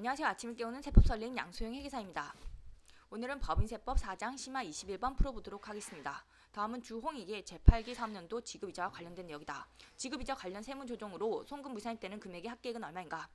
안녕하세요. 아침을 깨우는 세법 설레인 양소영 회계사입니다. 오늘은 법인세법 4장 심화 21번 풀어보도록 하겠습니다. 다음은 주홍익의 제8기 3년도 지급이자와 관련된 내용이다. 지급이자 관련 세무조정으로 송금 무산되는 금액의 합계액은 얼마인가?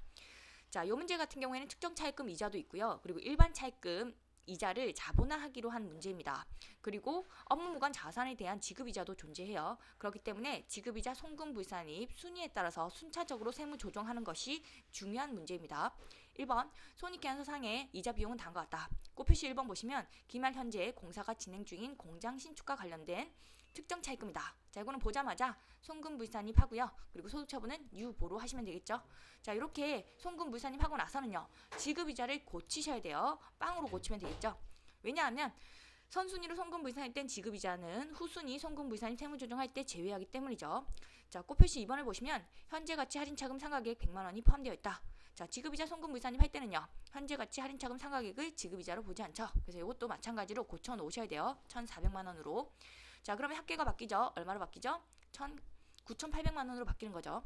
자, 이 문제 같은 경우에는 특정 차입금 이자도 있고요. 그리고 일반 차입금 이자를 자본화하기로 한 문제입니다. 그리고 업무무관 자산에 대한 지급이자도 존재해요. 그렇기 때문에 지급이자 송금불산입 순위에 따라서 순차적으로 세무 조정하는 것이 중요한 문제입니다. 1번 손익계산서상의 이자 비용은 다음과 같다. 곱표시 1번 보시면 기말 현재 공사가 진행 중인 공장 신축과 관련된 특정 차입금이다. 자, 이거는 보자마자 송금불산입 하고요. 그리고 소득처분은 유보로 하시면 되겠죠. 자, 이렇게 송금불산입 하고 나서는요. 지급이자를 고치셔야 돼요. 빵으로 고치면 되겠죠. 왜냐하면 선순위로 송금불산입 된 지급이자는 후순위 송금불산입 세무조정할 때 제외하기 때문이죠. 자, 곱표시 2번을 보시면 현재가치 할인차금 상각액 100만원이 포함되어 있다. 자, 지급이자 송금불산입 할 때는요. 현재가치 할인차금 상각액을 지급이자로 보지 않죠. 그래서 이것도 마찬가지로 고쳐 놓으셔야 돼요. 1,400만원으로. 자, 그러면 합계가 바뀌죠. 얼마로 바뀌죠? 9,800만원으로 바뀌는 거죠.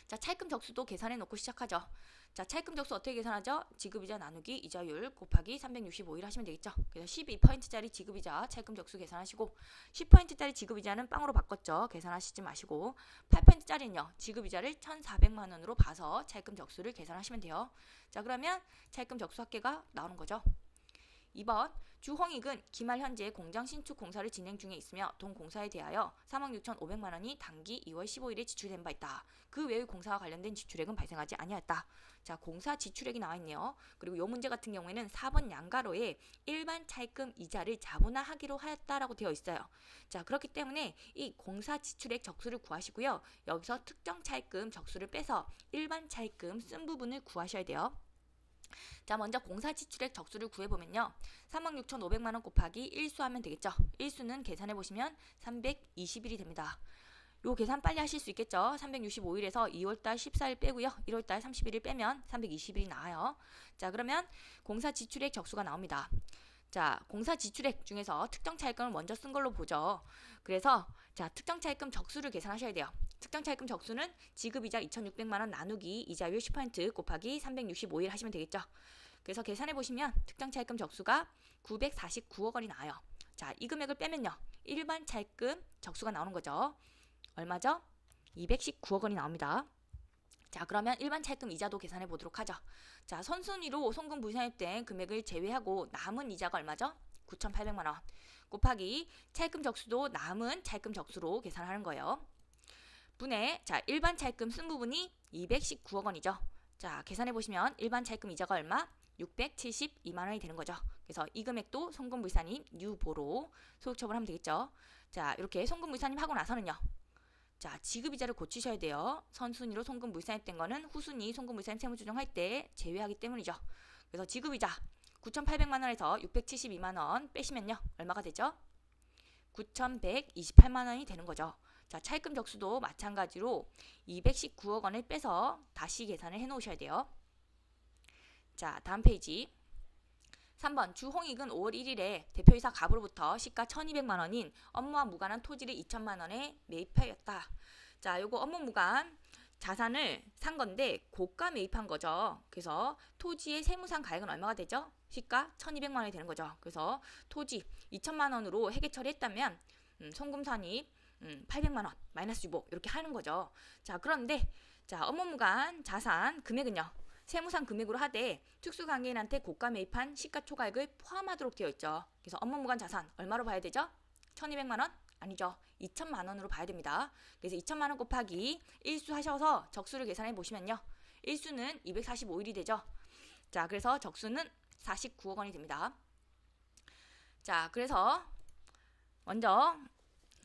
자, 차입금 적수도 계산해 놓고 시작하죠. 자, 차입금 적수 어떻게 계산하죠? 지급이자 나누기 이자율 곱하기 365일 하시면 되겠죠. 그래서 12%짜리 지급이자 차입금 적수 계산하시고 10%짜리 지급이자는 빵으로 바꿨죠. 계산하시지 마시고 8%짜리는요. 지급이자를 1,400만원으로 봐서 차입금 적수를 계산하시면 돼요. 자, 그러면 차입금 적수 합계가 나오는 거죠. 2번 주홍익은 기말 현재 공장 신축 공사를 진행 중에 있으며 동 공사에 대하여 46,500만원이 당기 2월 15일에 지출된 바 있다. 그 외의 공사와 관련된 지출액은 발생하지 아니하였다. 자, 공사 지출액이 나와 있네요. 그리고 이 문제 같은 경우에는 4번 양가로에 일반 차입금 이자를 자본화하기로 하였다라고 되어 있어요. 자, 그렇기 때문에 이 공사 지출액 적수를 구하시고요. 여기서 특정 차입금 적수를 빼서 일반 차입금 쓴 부분을 구하셔야 돼요. 자, 먼저 공사 지출액 적수를 구해보면요. 36,500만원 곱하기 1수 하면 되겠죠. 1수는 계산해보시면 320일이 됩니다. 요 계산 빨리 하실 수 있겠죠. 365일에서 2월달 14일 빼고요. 1월달 31일 빼면 320일이 나와요. 자, 그러면 공사 지출액 적수가 나옵니다. 자, 공사 지출액 중에서 특정 차입금을 먼저 쓴 걸로 보죠. 그래서 자, 특정 차입금 적수를 계산하셔야 돼요. 특정 차입금 적수는 지급이자 2,600만원 나누기 이자율 10% 곱하기 365일 하시면 되겠죠. 그래서 계산해 보시면 특정 차입금 적수가 949억 원이 나와요. 자, 이 금액을 빼면요. 일반 차입금 적수가 나오는 거죠. 얼마죠? 219억 원이 나옵니다. 자, 그러면 일반 차입금 이자도 계산해 보도록 하죠. 자, 선순위로 송금 불산입된 금액을 제외하고 남은 이자가 얼마죠? 9,800만원 곱하기 차입금 적수도 남은 차입금 적수로 계산하는 거예요. 분의 자, 일반 차입금 쓴 부분이 219억 원이죠. 자, 계산해 보시면 일반 차입금 이자가 얼마? 672만원이 되는 거죠. 그래서 이 금액도 송금불산입 유보로 소득처분하면 되겠죠. 자, 이렇게 송금불산입 하고 나서는요. 자, 지급이자를 고치셔야 돼요. 선순위로 송금불산입된 거는 후순위 송금불산입 세무조정할 때 제외하기 때문이죠. 그래서 지급이자 9,800만원에서 672만원 빼시면요. 얼마가 되죠? 9,128만원이 되는 거죠. 자, 차입금 적수도 마찬가지로 219억 원을 빼서 다시 계산을 해 놓으셔야 돼요. 자, 다음 페이지 3번 주홍익은 5월 1일에 대표이사 갑으로부터 시가 1,200만원인 업무와 무관한 토지를 2천만원에 매입하였다. 자, 요거 업무 무관 자산을 산 건데 고가 매입한 거죠. 그래서 토지의 세무상 가액은 얼마가 되죠? 시가 1,200만원이 되는 거죠. 그래서 토지 2천만원으로 회계 처리했다면 송금산입 800만원 마이너스 유보 이렇게 하는 거죠. 자, 그런데 자, 업무 무관 자산 금액은요. 세무상 금액으로 하되 특수관계인한테 고가 매입한 시가초과액을 포함하도록 되어 있죠. 그래서 업무무관 자산 얼마로 봐야 되죠? 1,200만원? 아니죠. 2천만원으로 봐야 됩니다. 그래서 2천만원 곱하기 1수 하셔서 적수를 계산해 보시면요. 1수는 245일이 되죠. 자, 그래서 적수는 49억 원이 됩니다. 자, 그래서 먼저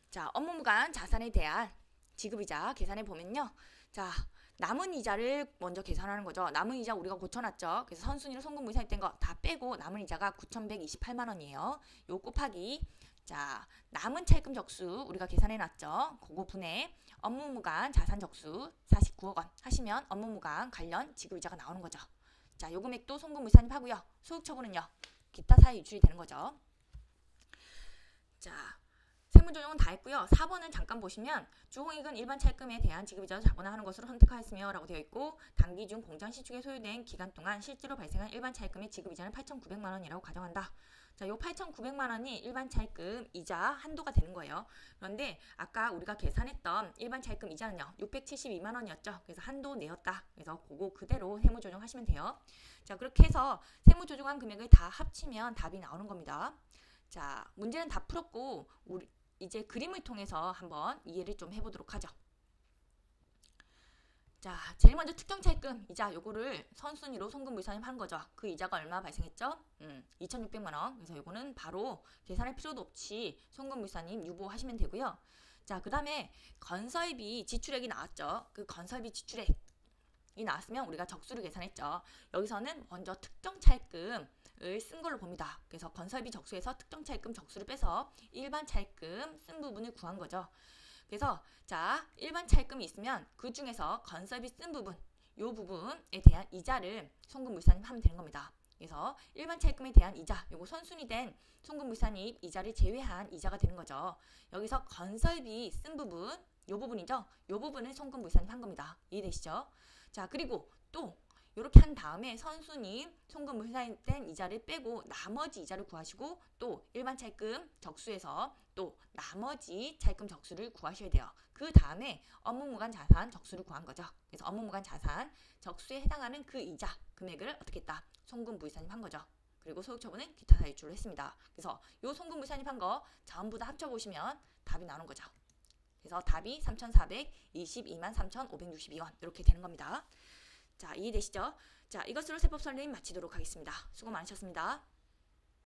자, 업무무관 자산에 대한 지급이자 계산해 보면요. 자, 남은 이자를 먼저 계산하는 거죠. 남은 이자 우리가 고쳐놨죠. 그래서 선순위로 송금불산입된 거 다 빼고 남은 이자가 9,128만원이에요. 요 곱하기 자, 남은 차입금 적수 우리가 계산해놨죠. 그거 분의 업무무관 자산 적수 49억 원 하시면 업무무관 관련 지급이자가 나오는 거죠. 자, 요 금액도 송금불산입 하고요. 소득처분은요. 기타 사유 유출이 되는 거죠. 자, 세무조정은 다 했고요. 4번은 잠깐 보시면 주홍익은 일반 차입금에 대한 지급이자를 자본화하는 것으로 선택하였으며 라고 되어 있고 단기 중 공장 시축에 소요된 기간 동안 실제로 발생한 일반 차입금의 지급이자는 8,900만 원이라고 가정한다. 자, 요 8,900만 원이 일반 차입금 이자 한도가 되는 거예요. 그런데 아까 우리가 계산했던 일반 차입금 이자는요. 672만 원이었죠. 그래서 한도 내었다. 그래서 그거 그대로 세무조정 하시면 돼요. 자, 그렇게 해서 세무조정한 금액을 다 합치면 답이 나오는 겁니다. 자, 문제는 다 풀었고 우리 이제 그림을 통해서 한번 이해를 좀 해보도록 하죠. 자, 제일 먼저 특정 차입금 이자 요거를 선순위로 송금물산입 한 거죠. 그 이자가 얼마 발생했죠? 2,600만 원. 그래서 요거는 바로 계산할 필요도 없이 송금물산입 유보하시면 되고요. 자, 그 다음에 건설비 지출액이 나왔죠. 그 건설비 지출액이 나왔으면 우리가 적수를 계산했죠. 여기서는 먼저 특정 차입금을 쓴 걸로 봅니다. 그래서 건설비 적수에서 특정 차입금 적수를 빼서 일반 차입금 쓴 부분을 구한 거죠. 그래서 자, 일반 차입금이 있으면 그 중에서 건설비 쓴 부분, 요 부분에 대한 이자를 송금물산입 하면 되는 겁니다. 그래서 일반 차입금에 대한 이자, 요거 선순위된 송금물산입 이자를 제외한 이자가 되는 거죠. 여기서 건설비 쓴 부분, 요 부분이죠. 요 부분을 송금물산입 한 겁니다. 이해되시죠? 자, 그리고 또 이렇게 한 다음에 선순위 송금물산입된 이자를 빼고 나머지 이자를 구하시고 또 일반 차입금 적수에서 또 나머지 차입금 적수를 구하셔야 돼요. 그 다음에 업무무관 자산 적수를 구한 거죠. 그래서 업무무관 자산 적수에 해당하는 그 이자 금액을 어떻게 했다? 송금물산입 한 거죠. 그리고 소득처분은 기타 사유출로 했습니다. 그래서 이 송금물산입 한 거 전부 다 합쳐보시면 답이 나오는 거죠. 그래서 답이 3,422만 3,562원 이렇게 되는 겁니다. 자, 이해되시죠? 자, 이것으로 세법 설명 마치도록 하겠습니다. 수고 많으셨습니다.